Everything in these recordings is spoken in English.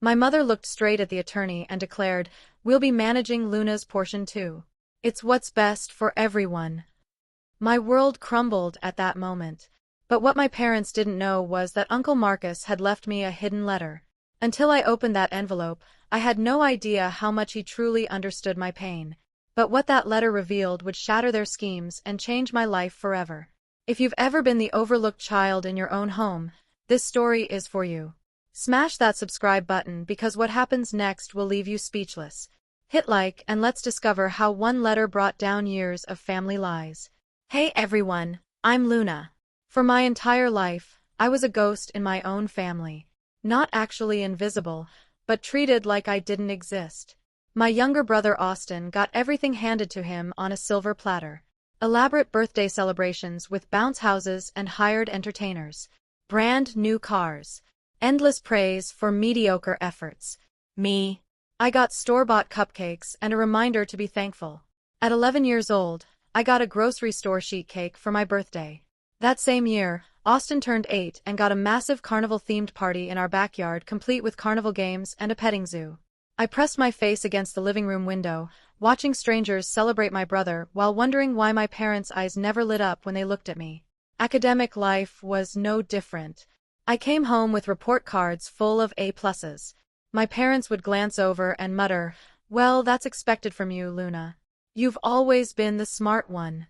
My mother looked straight at the attorney and declared, "We'll be managing Luna's portion too. It's what's best for everyone." My world crumbled at that moment. But what my parents didn't know was that Uncle Marcus had left me a hidden letter. Until I opened that envelope, I had no idea how much he truly understood my pain. But what that letter revealed would shatter their schemes and change my life forever. If you've ever been the overlooked child in your own home, this story is for you. Smash that subscribe button because what happens next will leave you speechless. Hit like and let's discover how one letter brought down years of family lies. Hey everyone, I'm Luna. For my entire life, I was a ghost in my own family. Not actually invisible, but treated like I didn't exist. My younger brother Austin got everything handed to him on a silver platter. Elaborate birthday celebrations with bounce houses and hired entertainers. Brand new cars. Endless praise for mediocre efforts. Me. I got store-bought cupcakes and a reminder to be thankful. At 11 years old, I got a grocery store sheet cake for my birthday. That same year, Austin turned 8 and got a massive carnival-themed party in our backyard complete with carnival games and a petting zoo. I pressed my face against the living room window, watching strangers celebrate my brother while wondering why my parents' eyes never lit up when they looked at me. Academic life was no different. I came home with report cards full of A+. My parents would glance over and mutter, "Well, that's expected from you, Luna. You've always been the smart one."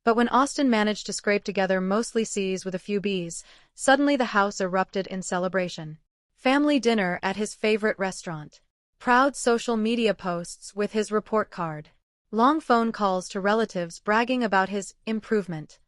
But when Austin managed to scrape together mostly C's with a few B's, suddenly the house erupted in celebration. Family dinner at his favorite restaurant. Proud social media posts with his report card. Long phone calls to relatives bragging about his improvement.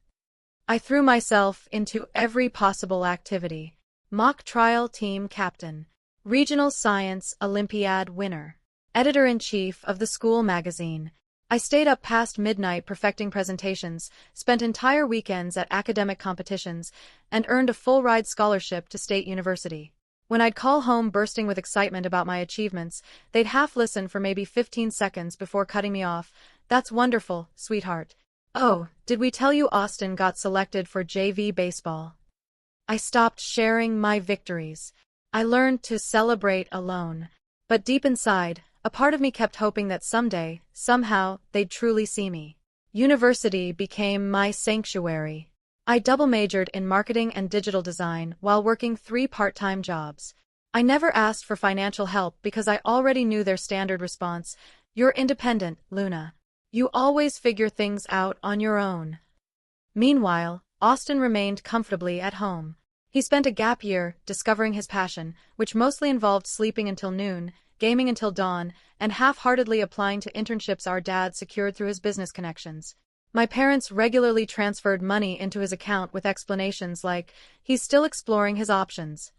I threw myself into every possible activity. Mock trial team captain. Regional science Olympiad winner. Editor-in-chief of the school magazine. I stayed up past midnight perfecting presentations, spent entire weekends at academic competitions, and earned a full-ride scholarship to State University. When I'd call home bursting with excitement about my achievements, they'd half listen for maybe 15 seconds before cutting me off. "That's wonderful, sweetheart. Oh, did we tell you Austin got selected for JV baseball?" I stopped sharing my victories. I learned to celebrate alone. But deep inside, a part of me kept hoping that someday, somehow, they'd truly see me. University became my sanctuary. I double-majored in marketing and digital design while working 3 part-time jobs. I never asked for financial help because I already knew their standard response, "You're independent, Luna. You always figure things out on your own." Meanwhile, Austin remained comfortably at home. He spent a gap year discovering his passion, which mostly involved sleeping until noon, gaming until dawn, and half-heartedly applying to internships our dad secured through his business connections. My parents regularly transferred money into his account with explanations like, "He's still exploring his options."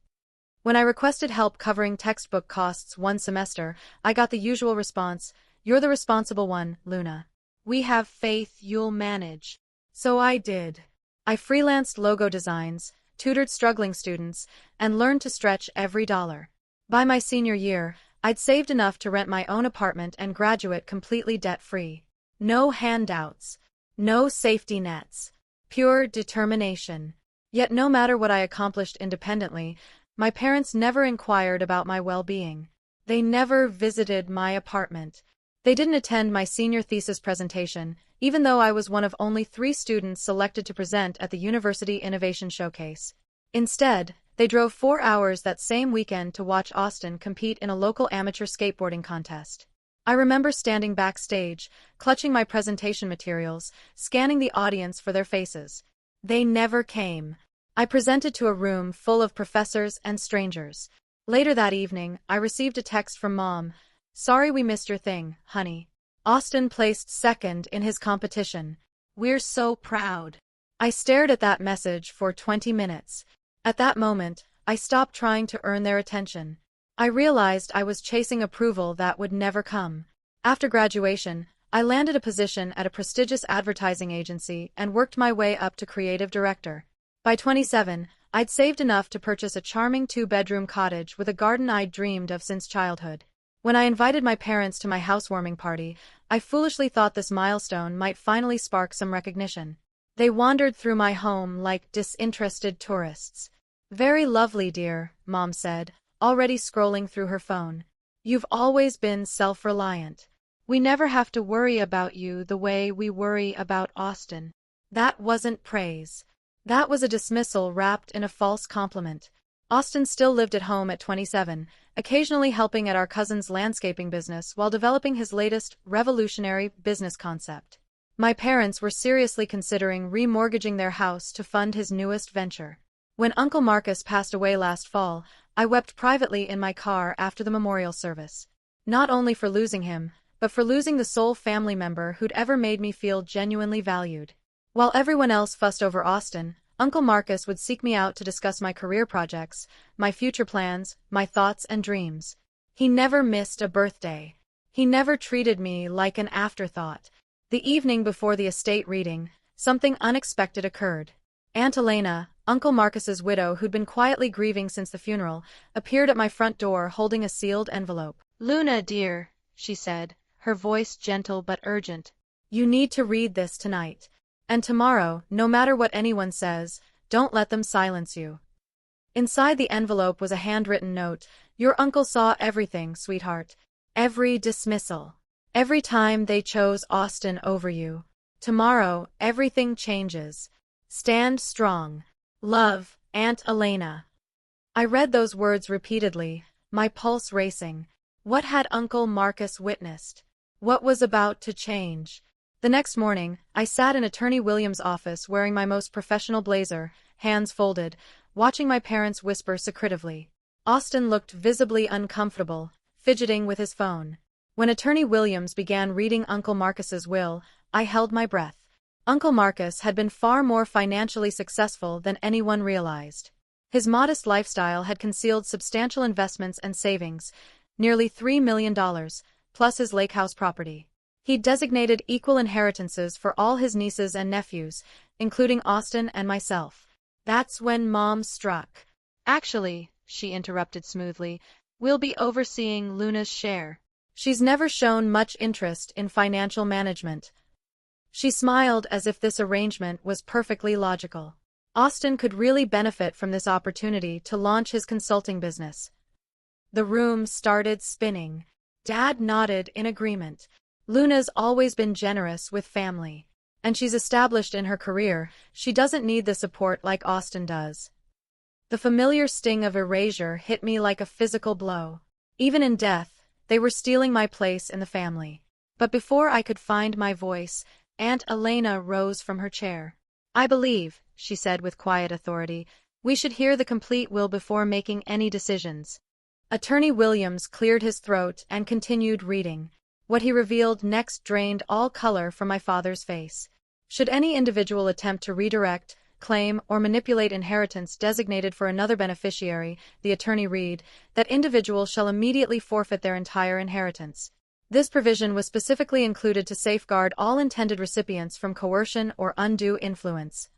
When I requested help covering textbook costs one semester, I got the usual response, "You're the responsible one, Luna. We have faith you'll manage." So I did. I freelanced logo designs, tutored struggling students, and learned to stretch every dollar. By my senior year, I'd saved enough to rent my own apartment and graduate completely debt-free. No handouts. No safety nets. Pure determination. Yet no matter what I accomplished independently, my parents never inquired about my well-being. They never visited my apartment. They didn't attend my senior thesis presentation, even though I was one of only 3 students selected to present at the University Innovation Showcase. Instead, they drove 4 hours that same weekend to watch Austin compete in a local amateur skateboarding contest. I remember standing backstage, clutching my presentation materials, scanning the audience for their faces. They never came. I presented to a room full of professors and strangers. Later that evening, I received a text from Mom. "Sorry we missed your thing, honey. Austin placed second in his competition. We're so proud." I stared at that message for 20 minutes. At that moment, I stopped trying to earn their attention. I realized I was chasing approval that would never come. After graduation, I landed a position at a prestigious advertising agency and worked my way up to creative director. By 27, I'd saved enough to purchase a charming 2-bedroom cottage with a garden I'd dreamed of since childhood. When I invited my parents to my housewarming party, I foolishly thought this milestone might finally spark some recognition. They wandered through my home like disinterested tourists. "Very lovely, dear," Mom said. already scrolling through her phone. You've always been self-reliant. We never have to worry about you the way we worry about Austin. That wasn't praise. That was a dismissal wrapped in a false compliment. Austin still lived at home at 27, occasionally helping at our cousin's landscaping business while developing his latest revolutionary business concept. My parents were seriously considering remortgaging their house to fund his newest venture. When Uncle Marcus passed away last fall, I wept privately in my car after the memorial service. Not only for losing him, but for losing the sole family member who'd ever made me feel genuinely valued. While everyone else fussed over Austin, Uncle Marcus would seek me out to discuss my career projects, my future plans, my thoughts and dreams. He never missed a birthday. He never treated me like an afterthought. The evening before the estate reading, something unexpected occurred. Aunt Elena, Uncle Marcus's widow who'd been quietly grieving since the funeral, appeared at my front door holding a sealed envelope. "Luna, dear," she said, her voice gentle but urgent. "You need to read this tonight. And tomorrow, no matter what anyone says, don't let them silence you." Inside the envelope was a handwritten note. "Your uncle saw everything, sweetheart. Every dismissal. Every time they chose Austin over you. Tomorrow, everything changes. Stand strong. Love, Aunt Elena." I read those words repeatedly, my pulse racing. What had Uncle Marcus witnessed? What was about to change? The next morning, I sat in Attorney Williams' office wearing my most professional blazer, hands folded, watching my parents whisper secretively. Austin looked visibly uncomfortable, fidgeting with his phone. When Attorney Williams began reading Uncle Marcus's will, I held my breath. Uncle Marcus had been far more financially successful than anyone realized. His modest lifestyle had concealed substantial investments and savings, nearly $3 million, plus his lake house property. He'd designated equal inheritances for all his nieces and nephews, including Austin and myself. That's when Mom struck. "Actually," she interrupted smoothly, "we'll be overseeing Luna's share. She's never shown much interest in financial management." She smiled as if this arrangement was perfectly logical. Austin could really benefit from this opportunity to launch his consulting business. The room started spinning. Dad nodded in agreement. Luna's always been generous with family. And she's established in her career, she doesn't need the support like Austin does. The familiar sting of erasure hit me like a physical blow. Even in death, they were stealing my place in the family. But before I could find my voice, Aunt Elena rose from her chair. "I believe," she said with quiet authority, "we should hear the complete will before making any decisions." Attorney Williams cleared his throat and continued reading. What he revealed next drained all color from my father's face. "Should any individual attempt to redirect, claim, or manipulate inheritance designated for another beneficiary," the attorney read, "that individual shall immediately forfeit their entire inheritance." This provision was specifically included to safeguard all intended recipients from coercion or undue influence.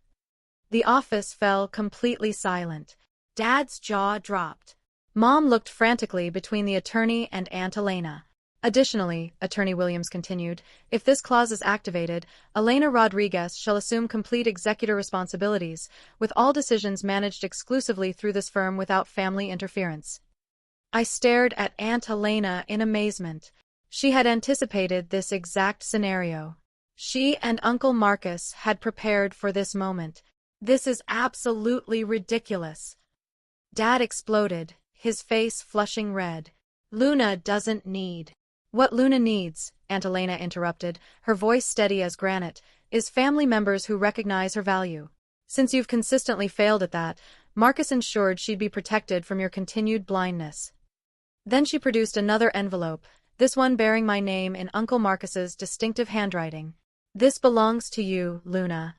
The office fell completely silent. Dad's jaw dropped. Mom looked frantically between the attorney and Aunt Elena. "Additionally," Attorney Williams continued, "if this clause is activated, Elena Rodriguez shall assume complete executor responsibilities, with all decisions managed exclusively through this firm without family interference." I stared at Aunt Elena in amazement. She had anticipated this exact scenario. She and Uncle Marcus had prepared for this moment. "This is absolutely ridiculous." Dad exploded, his face flushing red. "Luna doesn't need." "What Luna needs," Aunt Elena interrupted, her voice steady as granite, "is family members who recognize her value. Since you've consistently failed at that, Marcus ensured she'd be protected from your continued blindness." Then she produced another envelope, this one bearing my name in Uncle Marcus's distinctive handwriting. "This belongs to you, Luna."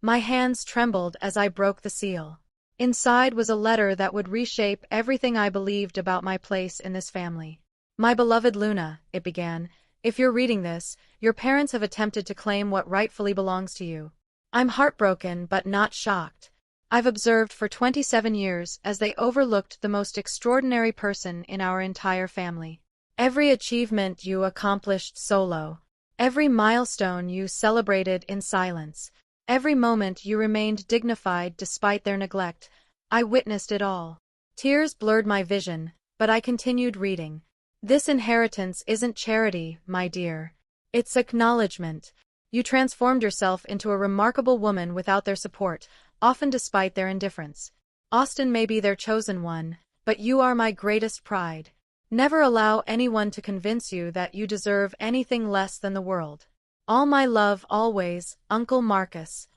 My hands trembled as I broke the seal. Inside was a letter that would reshape everything I believed about my place in this family. "My beloved Luna," it began, "if you're reading this, your parents have attempted to claim what rightfully belongs to you. I'm heartbroken but not shocked. I've observed for 27 years as they overlooked the most extraordinary person in our entire family. Every achievement you accomplished solo. Every milestone you celebrated in silence. Every moment you remained dignified despite their neglect. I witnessed it all. Tears blurred my vision, but I continued reading. This inheritance isn't charity, my dear. It's acknowledgement. You transformed yourself into a remarkable woman without their support, often despite their indifference. Austin may be their chosen one, but you are my greatest pride. Never allow anyone to convince you that you deserve anything less than the world. All my love always, Uncle Marcus.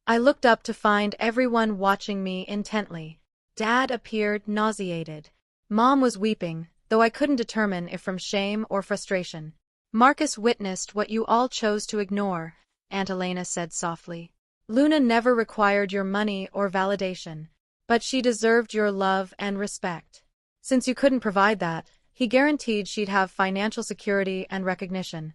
I looked up to find everyone watching me intently. Dad appeared nauseated. Mom was weeping, though I couldn't determine if from shame or frustration. Marcus witnessed what you all chose to ignore, Aunt Elena said softly. Luna never required your money or validation, but she deserved your love and respect. Since you couldn't provide that, he guaranteed she'd have financial security and recognition.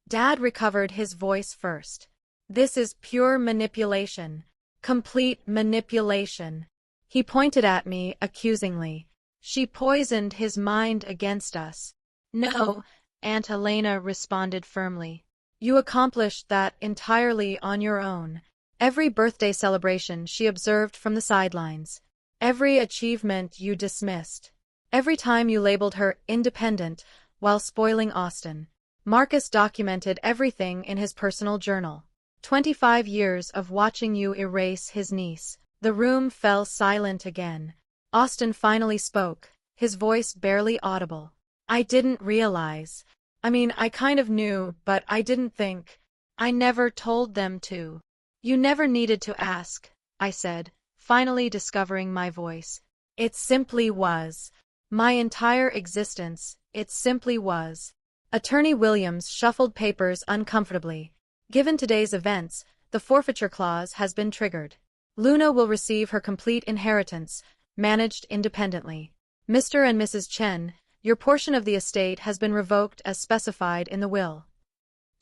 Dad recovered his voice first. This is pure manipulation. Complete manipulation. He pointed at me accusingly. She poisoned his mind against us. No, Aunt Helena responded firmly. You accomplished that entirely on your own. Every birthday celebration she observed from the sidelines. Every achievement you dismissed. Every time you labeled her independent while spoiling Austin. Marcus documented everything in his personal journal. 25 years of watching you erase his niece. The room fell silent again. Austin finally spoke, his voice barely audible. I didn't realize. I kind of knew, but I didn't think. I never told them to. You never needed to ask, I said, finally discovering my voice. It simply was. My entire existence, it simply was. Attorney Williams shuffled papers uncomfortably. Given today's events, the forfeiture clause has been triggered. Luna will receive her complete inheritance, managed independently. Mr. and Mrs. Chen, your portion of the estate has been revoked as specified in the will.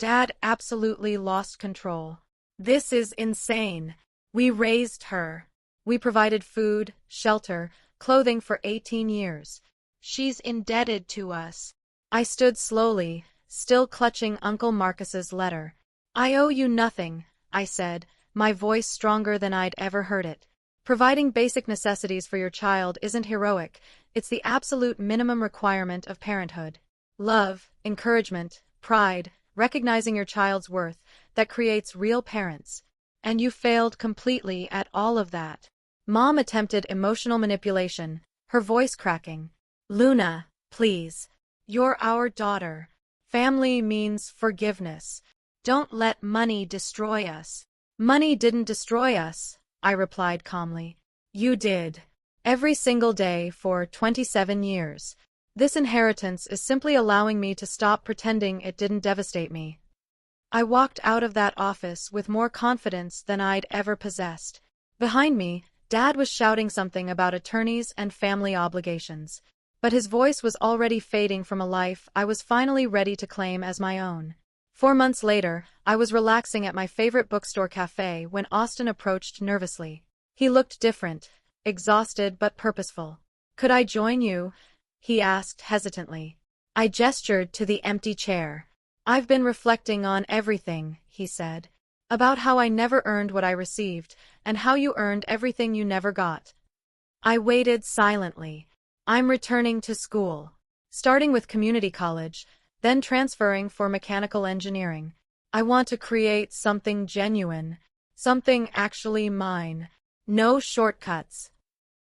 Dad absolutely lost control. This is insane. We raised her. We provided food, shelter, clothing for 18 years. She's indebted to us. I stood slowly, still clutching Uncle Marcus's letter. I owe you nothing, I said, my voice stronger than I'd ever heard it. Providing basic necessities for your child isn't heroic, it's the absolute minimum requirement of parenthood. Love, encouragement, pride, recognizing your child's worth, that creates real parents. And you failed completely at all of that. Mom attempted emotional manipulation, her voice cracking. Luna, please. You're our daughter. Family means forgiveness. Don't let money destroy us. Money didn't destroy us, I replied calmly. You did. Every single day for 27 years. This inheritance is simply allowing me to stop pretending it didn't devastate me. I walked out of that office with more confidence than I'd ever possessed. Behind me, Dad was shouting something about attorneys and family obligations. But his voice was already fading from a life I was finally ready to claim as my own. 4 months later, I was relaxing at my favorite bookstore cafe when Austin approached nervously. He looked different, exhausted but purposeful. Could I join you? He asked hesitantly. I gestured to the empty chair. I've been reflecting on everything, he said. About how I never earned what I received, and how you earned everything you never got. I waited silently. I'm returning to school. Starting with community college, then transferring for mechanical engineering. I want to create something genuine. Something actually mine. No shortcuts.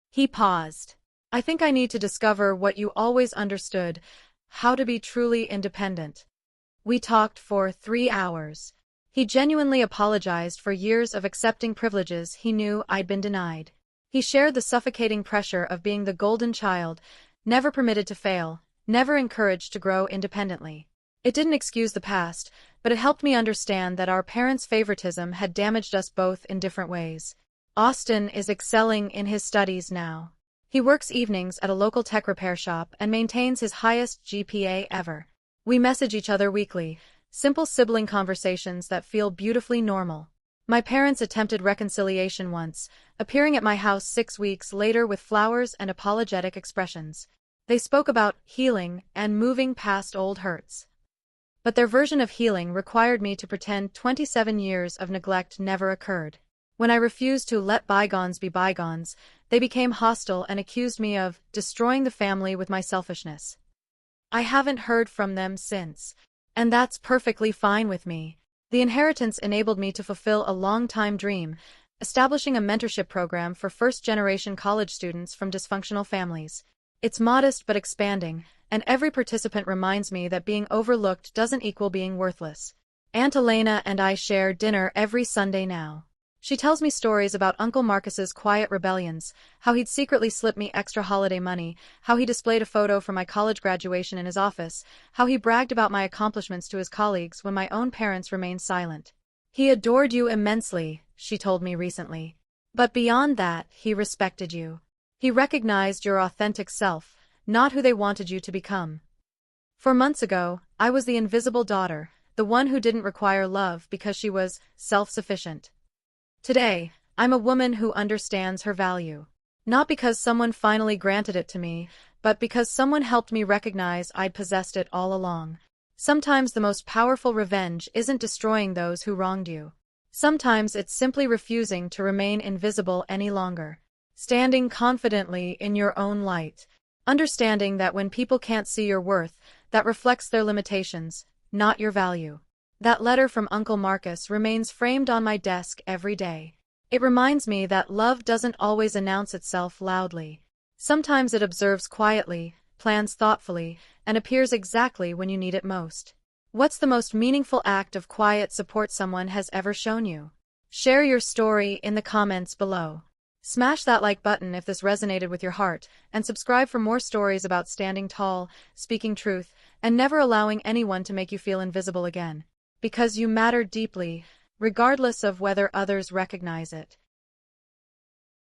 He paused. I think I need to discover what you always understood, how to be truly independent. We talked for 3 hours. He genuinely apologized for years of accepting privileges he knew I'd been denied. He shared the suffocating pressure of being the golden child, never permitted to fail, never encouraged to grow independently. It didn't excuse the past, but it helped me understand that our parents' favoritism had damaged us both in different ways. Austin is excelling in his studies now. He works evenings at a local tech repair shop and maintains his highest GPA ever. We message each other weekly, simple sibling conversations that feel beautifully normal. My parents attempted reconciliation once, appearing at my house 6 weeks later with flowers and apologetic expressions. They spoke about healing and moving past old hurts. But their version of healing required me to pretend 27 years of neglect never occurred. When I refused to let bygones be bygones, they became hostile and accused me of destroying the family with my selfishness. I haven't heard from them since, and that's perfectly fine with me. The inheritance enabled me to fulfill a long-time dream, establishing a mentorship program for first-generation college students from dysfunctional families. It's modest but expanding, and every participant reminds me that being overlooked doesn't equal being worthless. Aunt Elena and I share dinner every Sunday now. She tells me stories about Uncle Marcus's quiet rebellions, how he'd secretly slip me extra holiday money, how he displayed a photo from my college graduation in his office, how he bragged about my accomplishments to his colleagues when my own parents remained silent. He adored you immensely, she told me recently. But beyond that, he respected you. He recognized your authentic self, not who they wanted you to become. 4 months ago, I was the invisible daughter, the one who didn't require love because she was self-sufficient. Today, I'm a woman who understands her value. Not because someone finally granted it to me, but because someone helped me recognize I'd possessed it all along. Sometimes the most powerful revenge isn't destroying those who wronged you. Sometimes it's simply refusing to remain invisible any longer. Standing confidently in your own light. Understanding that when people can't see your worth, that reflects their limitations, not your value. That letter from Uncle Marcus remains framed on my desk every day. It reminds me that love doesn't always announce itself loudly. Sometimes it observes quietly, plans thoughtfully, and appears exactly when you need it most. What's the most meaningful act of quiet support someone has ever shown you? Share your story in the comments below. Smash that like button if this resonated with your heart, and subscribe for more stories about standing tall, speaking truth, and never allowing anyone to make you feel invisible again. Because you matter deeply, regardless of whether others recognize it.